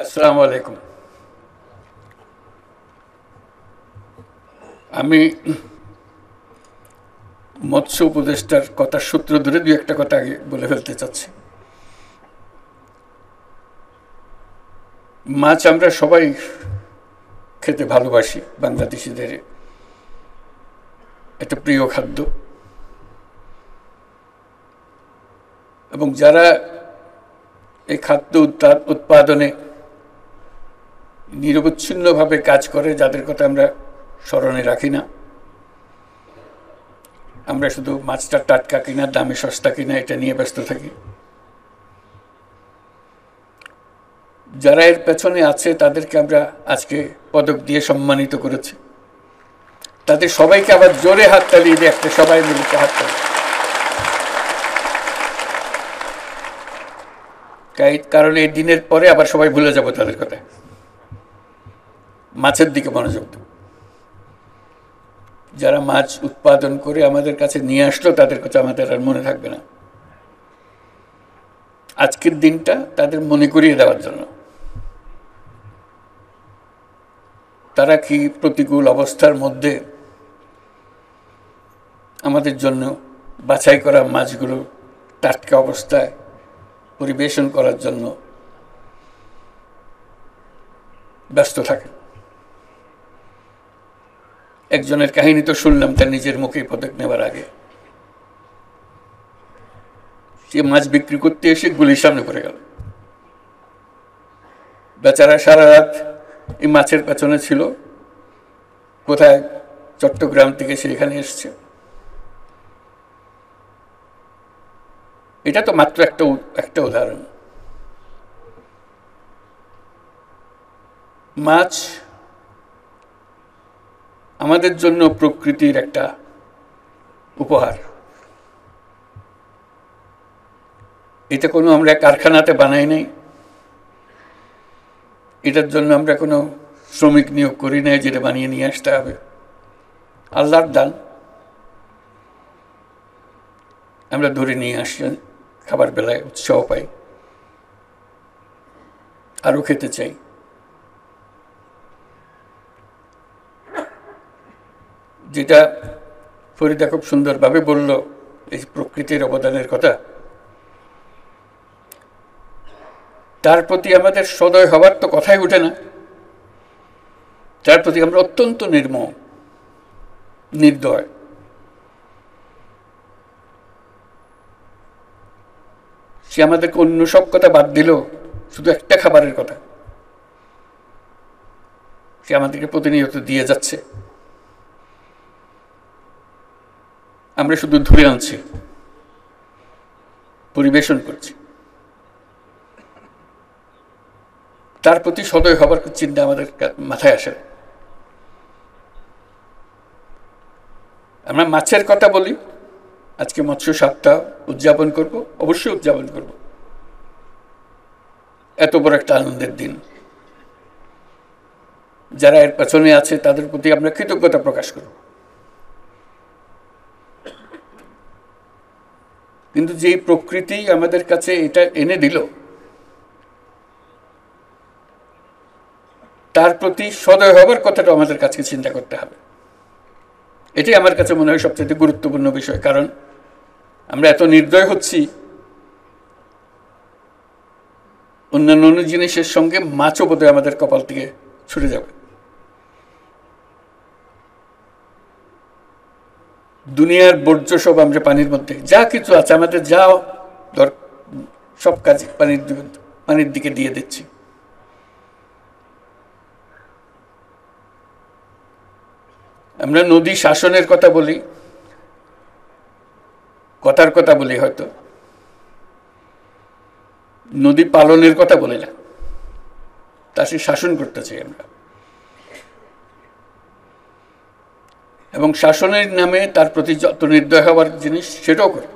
আসসালামু আলাইকুম। আমি মৎস্য উপদেষ্টার কথার সূত্র ধরে দুই একটা কথা আগে বলে ফেলতে চাচ্ছি। মাছ আমরা সবাই খেতে ভালোবাসি, বাংলাদেশিদের একটা প্রিয় খাদ্য, এবং যারা এই খাদ্য উৎপাদনে নিরবচ্ছিন্নভাবে কাজ করে, যাদের কথা আমরা স্মরণে রাখি না। আমরা শুধু মাছটা টাটকা কিনা, দামে সস্তা কিনা, এটা নিয়ে ব্যস্ত থাকি। যারা এর পেছনে আছে তাদেরকে আমরা আজকে পদক দিয়ে সম্মানিত করেছি। তাদের সবাইকে আবার জোরে হাততালি দিয়ে একটা সবাই মিলে হাততালি, কারণ এই দিনের পরে আবার সবাই ভুলে যাব তাদের কথা। মাছের দিকে মনোযোগ দেব। যারা মাছ উৎপাদন করে আমাদের কাছে নিয়ে আসলো তাদের কথা আমাদের আর মনে থাকবে না। আজকের দিনটা তাদের মনে করিয়ে দেওয়ার জন্য। তারা কি প্রতিকূল অবস্থার মধ্যে আমাদের জন্য বাছাই করা মাছগুলো টাটকা অবস্থায় পরিবেশন করার জন্য ব্যস্ত থাকে। একজনের কাহিনী তো শুনলাম, তার নিজের মুখে পদক নেওয়ার আগে সে মাছ বিক্রি করতে এসে গুলির সামনে পড়ে গেল। বেচারা সারা রাত এই মাছের পেছনে ছিল। কোথায় চট্টগ্রাম থেকে সে এখানে এসছে। এটা তো মাত্র একটা উদাহরণ। মাছ আমাদের জন্য প্রকৃতির একটা উপহার। এটা কোনো আমরা কারখানাতে বানাই নাই, এটার জন্য আমরা কোনো শ্রমিক নিয়োগ করি নাই যেটা বানিয়ে নিয়ে আসতে হবে। আল্লাহর দান, আমরা ধরে নিয়ে আসি, খাবার বেলায় উৎসাহ পাই, আরও খেতে চাই। যেটা ফরিদা খুব সুন্দরভাবে বলল, এই প্রকৃতির অবদানের কথা, তার প্রতি আমাদের সদয় হবার তো কথাই ওঠে না। তার প্রতি আমরা অত্যন্ত নির্দয়। সে আমাদেরকে অন্য সব কথা বাদ দিল, শুধু একটা খাবারের কথা সে আমাদেরকে প্রতিনিয়ত দিয়ে যাচ্ছে। আমরা শুধু ধরে আনছি, পরিবেশন করছি। তার প্রতি সদয় হবার চিন্তা আমাদের মাথায় আসে। আমরা মাছের কথা বলি, আজকে মৎস্য সপ্তাহ উদযাপন করব, অবশ্যই উদযাপন করব। এত বড় একটা আনন্দের দিন, যারা এর পেছনে আছে তাদের প্রতি আমরা কৃতজ্ঞতা প্রকাশ করব। কিন্তু যেই প্রকৃতি আমাদের কাছে এটা এনে দিল, তার প্রতি সদয় হবার কথাটা আমাদের কাছে চিন্তা করতে হবে। এটাই আমার কাছে মনে হয় সবচেয়ে গুরুত্বপূর্ণ বিষয়। কারণ আমরা এত নির্দয় হচ্ছি, অন্যান্য জিনিসের সঙ্গে মাছও বোধহয় আমাদের কপাল থেকে ছুটে যাবে। দুনিয়ার বর্জ্য সব আমরা পানির মধ্যে, যা কিছু আছে আমাদের, যা সব কাজ পানির দিকে দিয়ে দিচ্ছি। আমরা নদী শাসনের কথা বলি, কথার কথা বলি, হয়তো নদী পালনের কথা বলি না। তা সে শাসন করতে চাই আমরা, এবং শাসনের নামে তার প্রতি যত নির্দয় হওয়ার জিনিস সেটাও করি।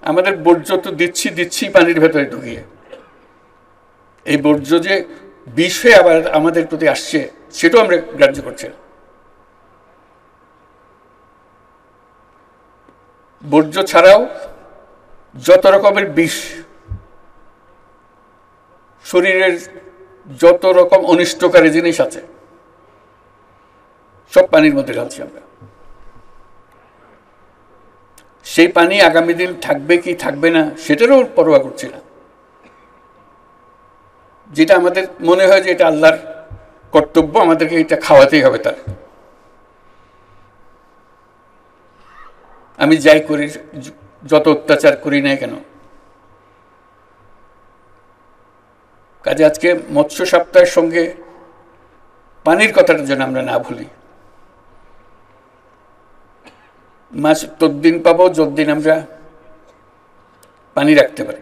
আমাদের বর্জ্য তো দিচ্ছি পানির ভেতরে ঢুকিয়ে। এই বর্জ্য যে বিষ হয়ে আবার আমাদের প্রতি আসছে সেটাও আমরা গ্রাহ্য করছি। বর্জ্য ছাড়াও যত রকমের বিষ, শরীরের যত রকম অনিষ্টকারী জিনিস আছে সব পানির মধ্যে ঢালছি আমরা। সেই পানি আগামী দিন থাকবে কি থাকবে না সেটারও পরোয়া করছি না। যেটা আমাদের মনে হয় যে এটা আল্লাহর কর্তব্য, আমাদেরকে এটা খাওয়াতেই হবে তার। আমি যাই করি, যত অত্যাচার করি না কেন, কাজে আজকে মৎস্য সপ্তাহের সঙ্গে পানির কথাটা যেন আমরা না ভুলি। মাছ ততদিন পাবো যতদিন আমরা পানি রাখতে পারি।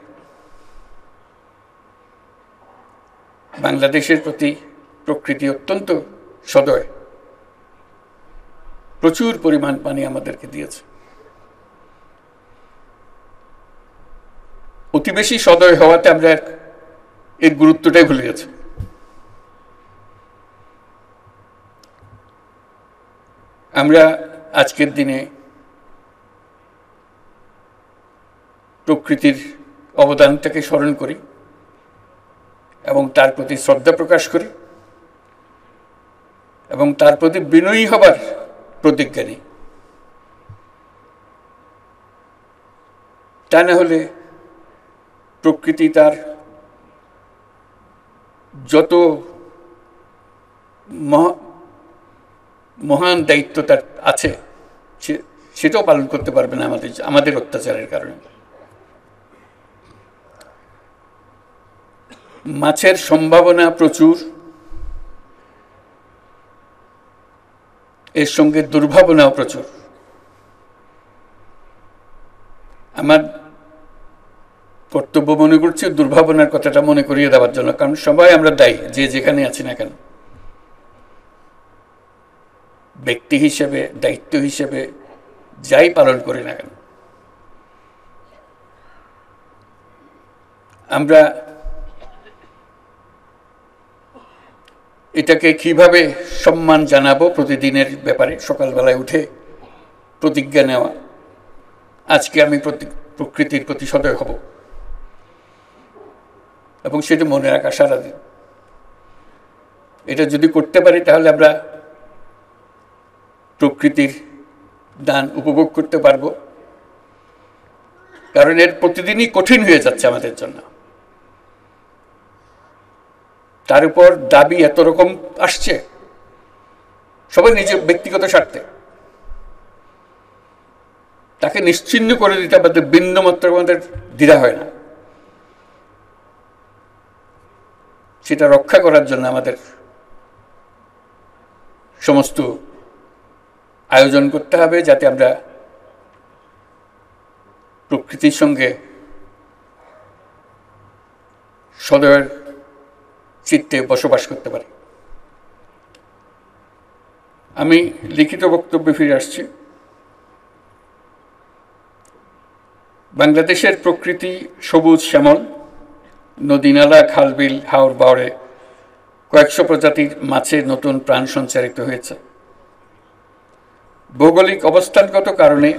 বাংলাদেশের প্রতি প্রকৃতি অত্যন্ত সদয়, প্রচুর পরিমাণ পানি আমাদেরকে দিয়েছে। অতি বেশি সদয় হওয়াতে আমরা এর গুরুত্বটাই ভুলে গেছি। আমরা আজকের দিনে প্রকৃতির অবদানটাকে স্মরণ করি এবং তার প্রতি শ্রদ্ধা প্রকাশ করি এবং তার প্রতি বিনয়ী হবার প্রতিজ্ঞা নিই। তা না হলে প্রকৃতি তার যত মহান দায়িত্ব তার আছে সেটাও পালন করতে পারবে না আমাদের অত্যাচারের কারণে। মাছের সম্ভাবনা প্রচুর, এর সঙ্গে দুর্ভাবনাও প্রচুর। আমার কর্তব্য মনে করছি দুর্ভাবনার কথাটা মনে করিয়ে দেওয়ার জন্য, কারণ সবাই আমরা দায়ী, যে যেখানে আছি না কেন, ব্যক্তি হিসেবে, দায়িত্ব হিসেবে যাই পালন করি না কেন, আমরা এটাকে কিভাবে সম্মান জানাবো প্রতিদিনের ব্যাপারে সকালবেলায় উঠে প্রতিজ্ঞা নেওয়া, আজকে আমি প্রকৃতির প্রতি সদয় হব এবং সেটা মনে রাখা সারাদিন। এটা যদি করতে পারি তাহলে আমরা প্রকৃতির দান উপভোগ করতে পারবো, কারণ এর প্রতিদিনই কঠিন হয়ে যাচ্ছে আমাদের জন্য। তার উপর দাবি এত রকম আসছে, সবাই নিজের ব্যক্তিগত স্বার্থে, তাকে নিশ্চিহ্ন করে দিতে আমাদের বিন্দুমাত্র আমাদের দ্বিধা হয় না। সেটা রক্ষা করার জন্য আমাদের সমস্ত আয়োজন করতে হবে, যাতে আমরা প্রকৃতির সঙ্গে সদয়ের চিত্তে বসবাস করতে পারি। আমি লিখিত বক্তব্যে ফিরে আসছি। বাংলাদেশের প্রকৃতি সবুজ শ্যামল, নদী নালা, খালবিল, হাওর বাওরে কয়েকশো প্রজাতির মাছের নতুন প্রাণ সঞ্চারিত হয়েছে। ভৌগোলিক অবস্থানগত কারণে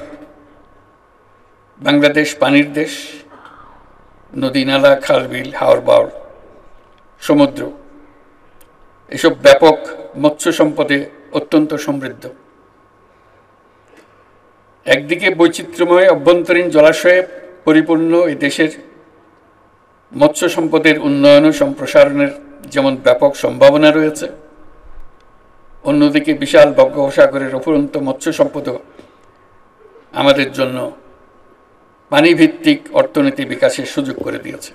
বাংলাদেশ পানির দেশ। নদী নালা, খালবিল, হাওর বাওর, সমুদ্র, এসব ব্যাপক মৎস্য সম্পদে অত্যন্ত সমৃদ্ধ। একদিকে বৈচিত্র্যময় অভ্যন্তরীণ জলাশয়ে পরিপূর্ণ এই দেশের মৎস্য সম্পদের উন্নয়ন ও সম্প্রসারণের যেমন ব্যাপক সম্ভাবনা রয়েছে, অন্যদিকে বিশাল বঙ্গোপসাগরের অফুরন্ত মৎস্য সম্পদও আমাদের জন্য পানিভিত্তিক অর্থনীতি বিকাশের সুযোগ করে দিয়েছে।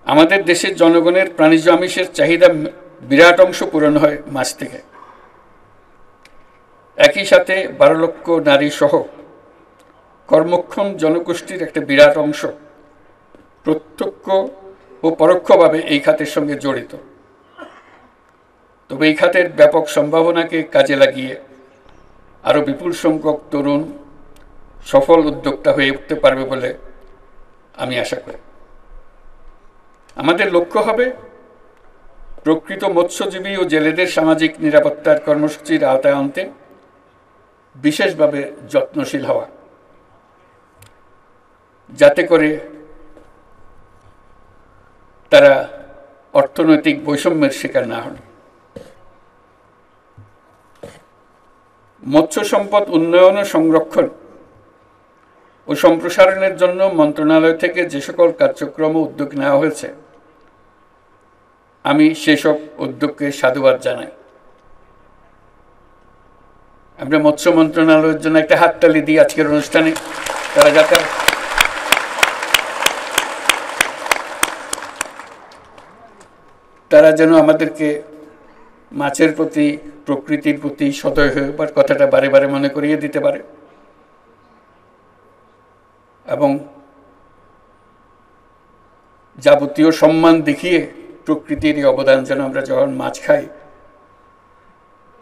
আমাদের দেশের জনগণের প্রাণীজ আমিষের চাহিদা বিরাট অংশ পূরণ হয় মাছ থেকে। একই সাথে 12 লক্ষ নারী সহ কর্মক্ষম জনগোষ্ঠীর একটা বিরাট অংশ প্রত্যক্ষ ও পরোক্ষভাবে এই খাতের সঙ্গে জড়িত। তবে এই খাতের ব্যাপক সম্ভাবনাকে কাজে লাগিয়ে আরও বিপুল সংখ্যক তরুণ সফল উদ্যোক্তা হয়ে উঠতে পারবে বলে আমি আশা করি। আমাদের লক্ষ্য হবে প্রকৃত মৎস্যজীবী ও জেলেদের সামাজিক নিরাপত্তার কর্মসূচির আওতায় আনতে বিশেষভাবে যত্নশীল হওয়া যাতে করে তারা অর্থনৈতিক বৈষম্যের শিকার না হন। মৎস্য সম্পদ উন্নয়ন ও সংরক্ষণ ও সম্প্রসারণের জন্য মন্ত্রণালয় থেকে যে সকল কার্যক্রম ও উদ্যোগ নেওয়া হয়েছে, আমি সেসব উদ্যোগকে সাধুবাদ জানাই। আমরা মৎস্য মন্ত্রণালয়ের জন্য একটা হাততালি দিই আজকের অনুষ্ঠানে। তারা যেন আমাদেরকে মাছের প্রতি, প্রকৃতির প্রতি সদয় হবার কথাটা বারে বারে মনে করিয়ে দিতে পারে, এবং যাবতীয় সম্মান দেখিয়ে প্রকৃতির এই অবদান যেন আমরা যখন মাছ খাই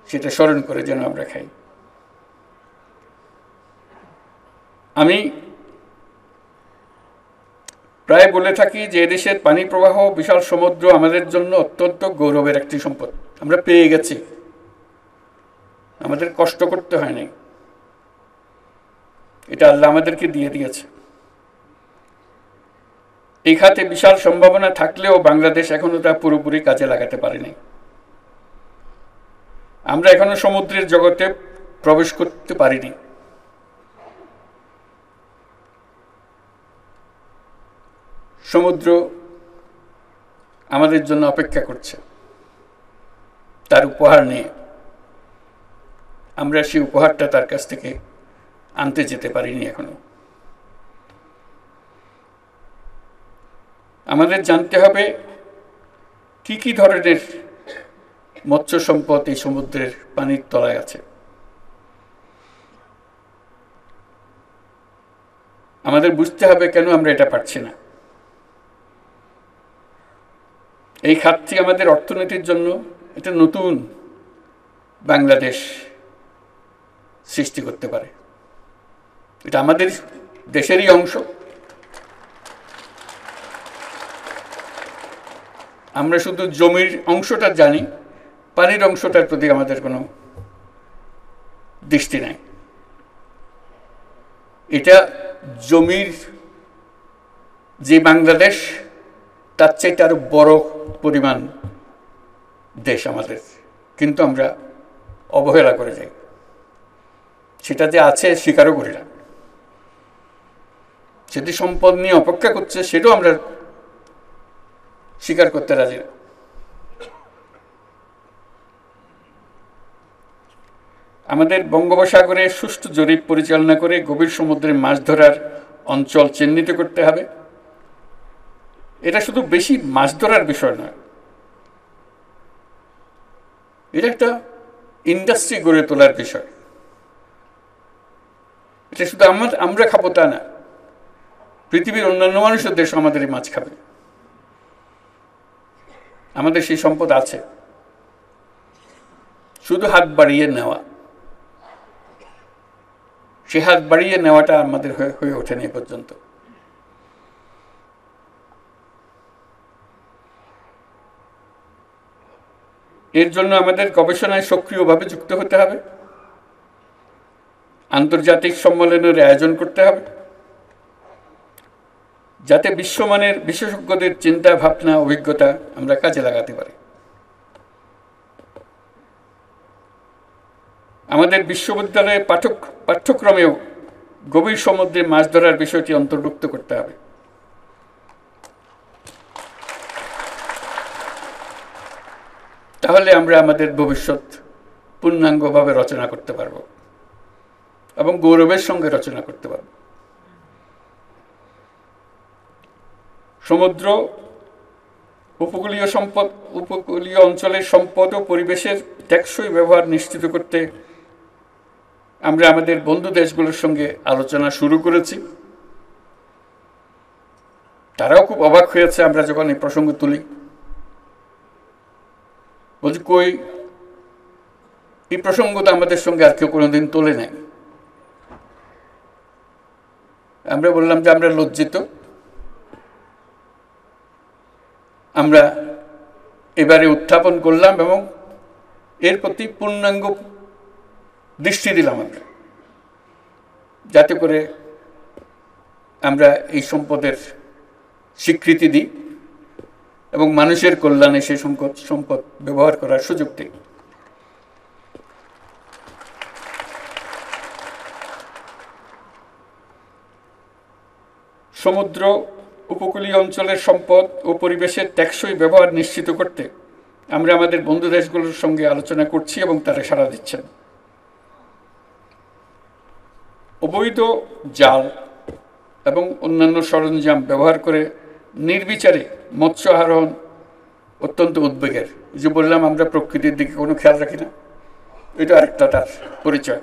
সেটা স্মরণ করে যেন আমরা খাই। আমি প্রায় বলে থাকি যে এদেশের পানি প্রবাহ, বিশাল সমুদ্র আমাদের জন্য অত্যন্ত গৌরবের একটি সম্পদ। আমরা পেয়ে গেছি, আমাদের কষ্ট করতে হয় নাই, এটা আল্লাহ আমাদেরকে দিয়ে দিয়েছে। এই খাতে বিশাল সম্ভাবনা থাকলেও বাংলাদেশ এখনো তা পুরোপুরি কাজে লাগাতে পারেনি। আমরা এখনো সমুদ্রের জগতে প্রবেশ করতে পারিনি। সমুদ্র আমাদের জন্য অপেক্ষা করছে তার উপহার নিয়ে। আমরা সেই উপহারটা তার কাছ থেকে আনতে যেতে পারিনি এখনো। আমাদের জানতে হবে কি কি ধরনের মৎস্য সম্পদ এই সমুদ্রের পানির তলায় আছে। আমাদের বুঝতে হবে কেন আমরা এটা পারছি না। এই খাতটি আমাদের অর্থনীতির জন্য একটা নতুন বাংলাদেশ সৃষ্টি করতে পারে। এটা আমাদের দেশেরই অংশ। আমরা শুধু জমির অংশটা জানি, পানির অংশটার প্রতি আমাদের কোনো দৃষ্টি নাই। এটা জমির যে বাংলাদেশ, তার চাইতে আরো বড় পরিমাণ দেশ আমাদের, কিন্তু আমরা অবহেলা করে যাই। সেটা যে আছে স্বীকারও করি না। সেটি সম্পদ নিয়ে অপেক্ষা করছে, সেটাও আমরা স্বীকার করতে রাজি না। আমাদের বঙ্গোপসাগরে সুষ্ঠু জরিপ পরিচালনা করে গভীর সমুদ্রে মাছ ধরার অঞ্চল চিহ্নিত করতে হবে। এটা শুধু বেশি মাছ ধরার বিষয় নয়, এটা একটা ইন্ডাস্ট্রি গড়ে তোলার বিষয়। এটা শুধু আমরা খাবো তা না, পৃথিবীর অন্যান্য মানুষের দেশ আমাদের এই মাছ খাবে। আমাদের সেই সম্পদ আছে, শুধু হাত বাড়িয়ে নেওয়া। সে হাত বাড়িয়ে নেওয়াটা আমাদের হয়ে ওঠেনি এ পর্যন্ত। এর জন্য আমাদের গবেষণায় সক্রিয়ভাবে যুক্ত হতে হবে, আন্তর্জাতিক সম্মেলনের আয়োজন করতে হবে, যাতে বিশ্বমানের বিশেষজ্ঞদের চিন্তা ভাবনা, অভিজ্ঞতা আমরা কাজে লাগাতে পারি। আমাদের বিশ্ববিদ্যালয়ে পাঠ্যক্রমেও গভীর সমুদ্রে মাছ ধরার বিষয়টি অন্তর্ভুক্ত করতে হবে। তাহলে আমরা আমাদের ভবিষ্যৎ পূর্ণাঙ্গভাবে রচনা করতে পারব এবং গৌরবের সঙ্গে রচনা করতে পারব। সমুদ্র, উপকূলীয় অঞ্চলের সম্পদ ও পরিবেশের টেকসই ব্যবহার নিশ্চিত করতে আমরা আমাদের বন্ধু দেশগুলোর সঙ্গে আলোচনা শুরু করেছি। তারাও খুব অবাক হয়েছে আমরা যখন এই প্রসঙ্গ তুলি। বলছি, কই, এই প্রসঙ্গ তো আমাদের সঙ্গে আর কেউ কোনোদিন তোলে নাই। আমরা বললাম যে আমরা লজ্জিত, আমরা এবারে উত্থাপন করলাম এবং এর প্রতি পূর্ণাঙ্গ দৃষ্টি দিলাম আমরা, যাতে করে আমরা এই সম্পদের স্বীকৃতি দিই এবং মানুষের কল্যাণে সেই সম্পদ ব্যবহার করার সুযোগ দিই। সমুদ্র উপকূলীয় অঞ্চলের সম্পদ ও পরিবেশের টেকসই ব্যবহার নিশ্চিত করতে আমরা আমাদের বন্ধু দেশগুলোর সঙ্গে আলোচনা করছি এবং তারা সাড়া দিচ্ছেন। অবৈধ জাল এবং অন্যান্য সরঞ্জাম ব্যবহার করে নির্বিচারে মৎস্য আহরণ অত্যন্ত উদ্বেগের। যে বললাম আমরা প্রকৃতির দিকে কোনো খেয়াল রাখি না, এটা আরেকটা তার পরিচয়।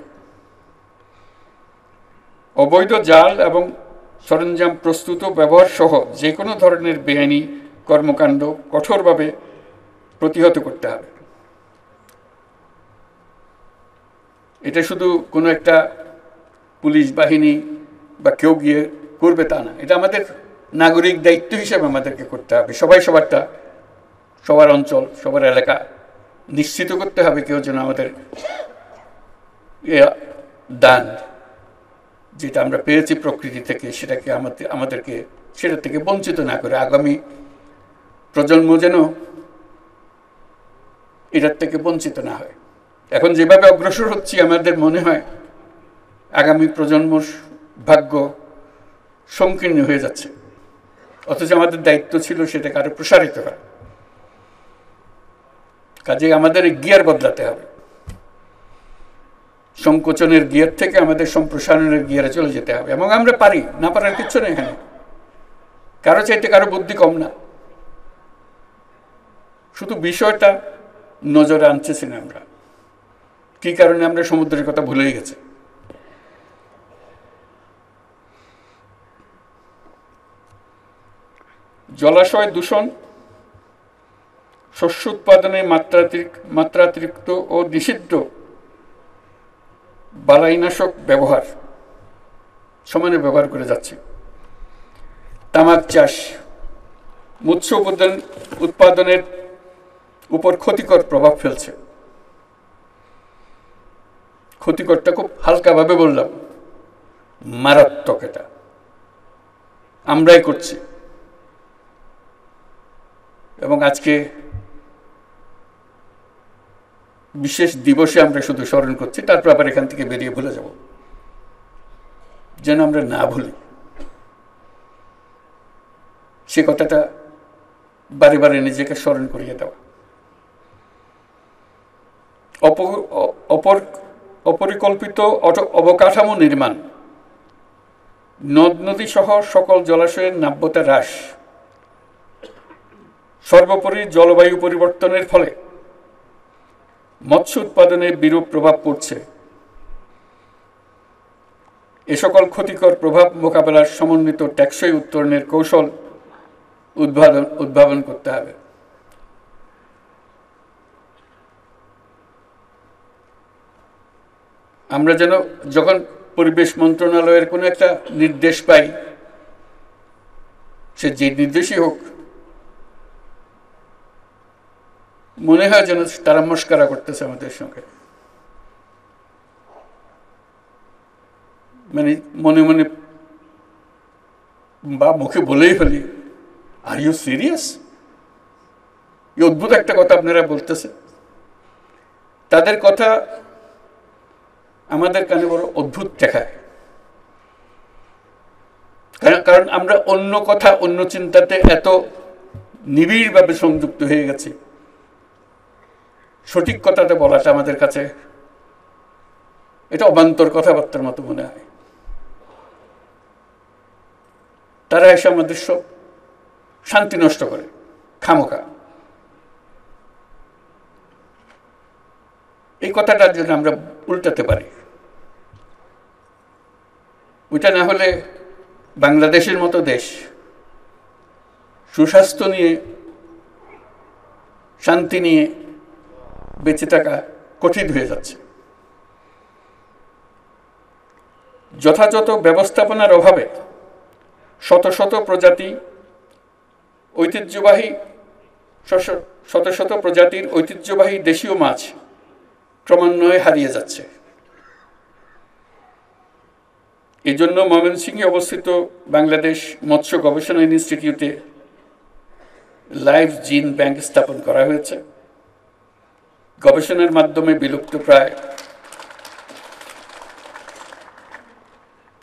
অবৈধ জাল এবং সরঞ্জাম প্রস্তুত ব্যবহার সহ যে কোনো ধরনের বেআইনি কর্মকাণ্ড কঠোরভাবে প্রতিহত করতে হবে। এটা শুধু কোনো একটা পুলিশ বাহিনী বা কেউ গিয়ে করবে তা না, এটা আমাদের নাগরিক দায়িত্ব হিসেবে আমাদেরকে করতে হবে। সবাই সবারটা, সবার অঞ্চল, সবার এলাকা নিশ্চিত করতে হবে কেউ যেন আমাদের দান যেটা আমরা পেয়েছি প্রকৃতি থেকে সেটাকে আমাদেরকে সেটা থেকে বঞ্চিত না করে আগামী প্রজন্ম যেন এটার থেকে বঞ্চিত না হয়। এখন যেভাবে অগ্রসর হচ্ছি আমাদের মনে হয় আগামী প্রজন্মর ভাগ্য সংকীর্ণ হয়ে যাচ্ছে, অথচ আমাদের দায়িত্ব ছিল সেটাকে আরো প্রসারিত করা। কাজে আমাদের গিয়ার বদলাতে হবে, সংকোচনের গিয়ার থেকে আমাদের সম্প্রসারণের গিয়ারে চলে যেতে হবে। এবং আমরা পারি, না পারার কিচ্ছু নেই এখানে, কারো চাইতে কারো বুদ্ধি কম না, শুধু বিষয়টা নজরে আনতেছি না আমরা। কি কারণে আমরা সমুদ্রের কথা ভুলেই গেছি। জলাশয় দূষণ, শস্য উৎপাদনে মাত্রাতিরিক্ত ও নিষিদ্ধ বালাইনাশক ব্যবহার সমানে ব্যবহার করে যাচ্ছে। তামাক চাষ মৎস্য উৎপাদনের উপর ক্ষতিকর প্রভাব ফেলছে। ক্ষতিকরটা খুব হালকাভাবে বললাম, মারাত্মক। এটা আমরাই করছি এবং আজকে বিশেষ দিবসে আমরা শুধু স্মরণ করছি, তারপর আবার এখান থেকে বেরিয়ে ভুলে যাব, যেন আমরা না ভুলি। সে কথাটা বারে বারে নিজেকে স্মরণ করিয়ে দেওয়া। অপরিকল্পিত অবকাঠামো নির্মাণ, নদ নদী সহ সকল জলাশয়ের নাব্যতা হ্রাস, সর্বোপরি জলবায়ু পরিবর্তনের ফলে মৎস্য উৎপাদনে বিরূপ প্রভাব পড়ছে। এ সকল ক্ষতিকর প্রভাব মোকাবেলার সমন্বিত টেকসই উত্তরণের কৌশল উদ্ভাবন করতে হবে। আমরা যেন যখন পরিবেশ মন্ত্রণালয়ের কোনো একটা নির্দেশ পাই, সে যে নির্দেশই হোক, মনে হয় যেন তারা মস্করা করতেছে আমাদের সঙ্গে। মানে মনে মনে বা মুখে বলেই ফেলি, আর ইউ সিরিয়াস? এই অদ্ভুত একটা কথা আপনারা বলতেছে। তাদের কথা আমাদের কানে বড় অদ্ভুত দেখায়, কারণ আমরা অন্য কথা, অন্য চিন্তাতে এত নিবিড়ভাবে সংযুক্ত হয়ে গেছি, সঠিক কথাটা বলাটা আমাদের কাছে এটা অবান্তর কথাবার্তার মতো মনে হয়। তারা এসে আমাদের সব শান্তি নষ্ট করে খামোখা। এই কথাটার জন্য আমরা উল্টাতে পারি। ওইটা না হলে বাংলাদেশের মতো দেশ সুস্বাস্থ্য নিয়ে, শান্তি নিয়ে বেঁচে থাকা কঠিন হয়ে যাচ্ছে। যথাযথ ব্যবস্থাপনার অভাবে শত শত প্রজাতির ঐতিহ্যবাহী দেশীয় মাছ ক্রমান্বয়ে হারিয়ে যাচ্ছে। এই জন্য ময়মনসিংহে অবস্থিত বাংলাদেশ মৎস্য গবেষণা ইনস্টিটিউটে লাইভ জিন ব্যাংক স্থাপন করা হয়েছে। গবেষণার মাধ্যমে বিলুপ্ত প্রায়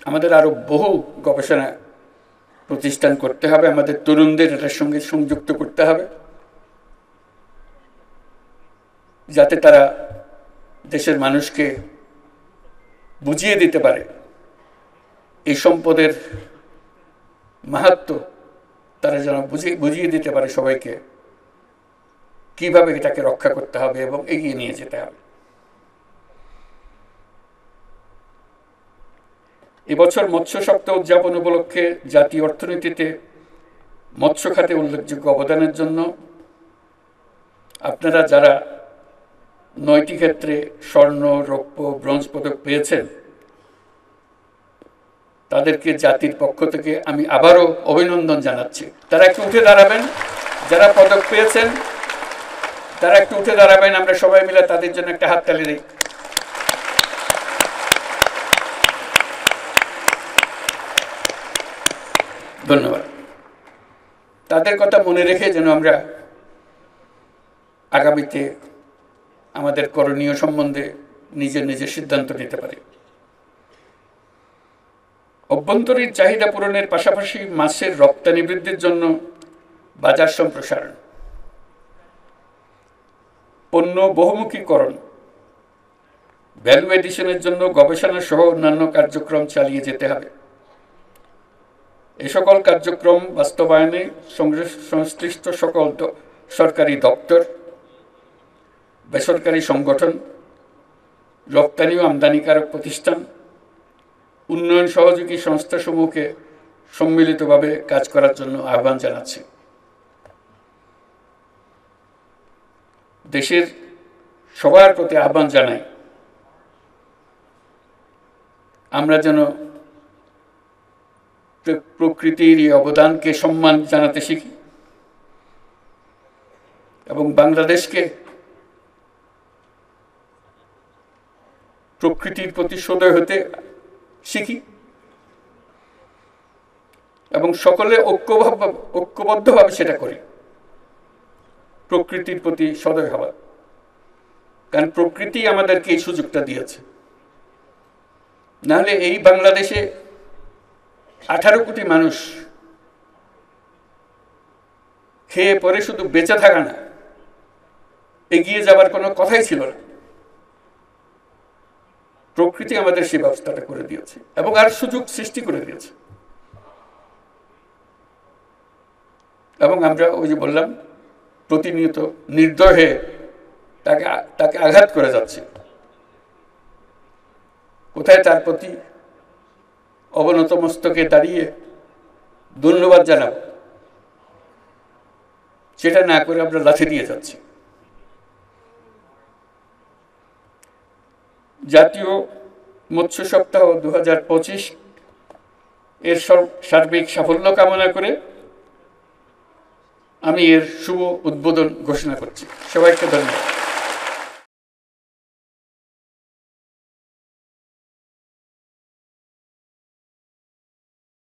আমাদের আরো বহু গবেষণা প্রতিষ্ঠান করতে হবে, আমাদের তরুণদের এটার সঙ্গে সংযুক্ত করতে হবে, যাতে তারা দেশের মানুষকে বুঝিয়ে দিতে পারে এই সম্পদের মাহাত্ম্য, তারা যেন বুঝিয়ে দিতে পারে সবাইকে কিভাবে এটাকে রক্ষা করতে হবে এবং এগিয়ে নিয়ে যেতে হবে। এবছর মৎস্য সপ্তাহ উদযাপন উপলক্ষে জাতীয় অর্থনীতিতে মৎস্য খাতে উল্লেখযোগ্য অবদানের জন্য আপনারা যারা 9টি ক্ষেত্রে স্বর্ণ, রৌপ্য, ব্রোঞ্জ পদক পেয়েছেন তাদেরকে জাতির পক্ষ থেকে আমি আবারও অভিনন্দন জানাচ্ছি। তারা একটু উঠে দাঁড়াবেন, যারা পদক পেয়েছেন তারা একটু উঠে দাঁড়াবেন, আমরা সবাই মিলে তাদের জন্য একটা হাততালি দিই। ধন্যবাদ। তাদের কথা মনে রেখে যেন আমরা আগামীতে আমাদের করণীয় সম্বন্ধে নিজের নিজের সিদ্ধান্ত নিতে পারি। অভ্যন্তরীণ চাহিদা পূরণের পাশাপাশি মাছের রপ্তানি বৃদ্ধির জন্য বাজার সম্প্রসারণ, পণ্য বহুমুখীকরণ, ভ্যালু এডিশনের জন্য গবেষণা সহ অন্যান্য কার্যক্রম চালিয়ে যেতে হবে। এই সকল কার্যক্রম বাস্তবায়নে সংশ্লিষ্ট সকল সরকারি দপ্তর, বেসরকারি সংগঠন, রপ্তানি ও আমদানিকারক প্রতিষ্ঠান, উন্নয়ন সহযোগী সংস্থাসমূহকে সম্মিলিতভাবে কাজ করার জন্য আহ্বান জানাচ্ছি। দেশের সবার প্রতি আহ্বান জানাই আমরা যেন প্রকৃতির এই অবদানকে সম্মান জানাতে শিখি এবং বাংলাদেশকে প্রকৃতির প্রতি সদয় হতে শিখি এবং সকলে ঐক্যবদ্ধভাবে সেটা করি, প্রকৃতির প্রতি সদয় হওয়া। কারণ প্রকৃতি আমাদেরকে এই সুযোগটা দিয়েছে, নাহলে এই বাংলাদেশে 18 কোটি মানুষ খেয়ে পরে শুধু বেঁচে থাকা না, এগিয়ে যাবার কোনো কথাই ছিল না। প্রকৃতি আমাদের সেই ব্যবস্থাটা করে দিয়েছে এবং আর সুযোগ সৃষ্টি করে দিয়েছে। এবং আমরা ওই যে বললাম প্রতিনিয়ত নির্দয় হয়ে তাকে আঘাত করে যাচ্ছে। কোথায় তার প্রতি অবনত মস্তকে দাঁড়িয়ে ধন্যবাদ জানাব, সেটা না করে আমরা লাথি দিয়ে যাচ্ছি। জাতীয় মৎস্য সপ্তাহ 2025 এর সার্বিক সাফল্য কামনা করে আমি এর শুভ উদ্বোধন ঘোষণা করছি। সবাইকে ধন্যবাদ।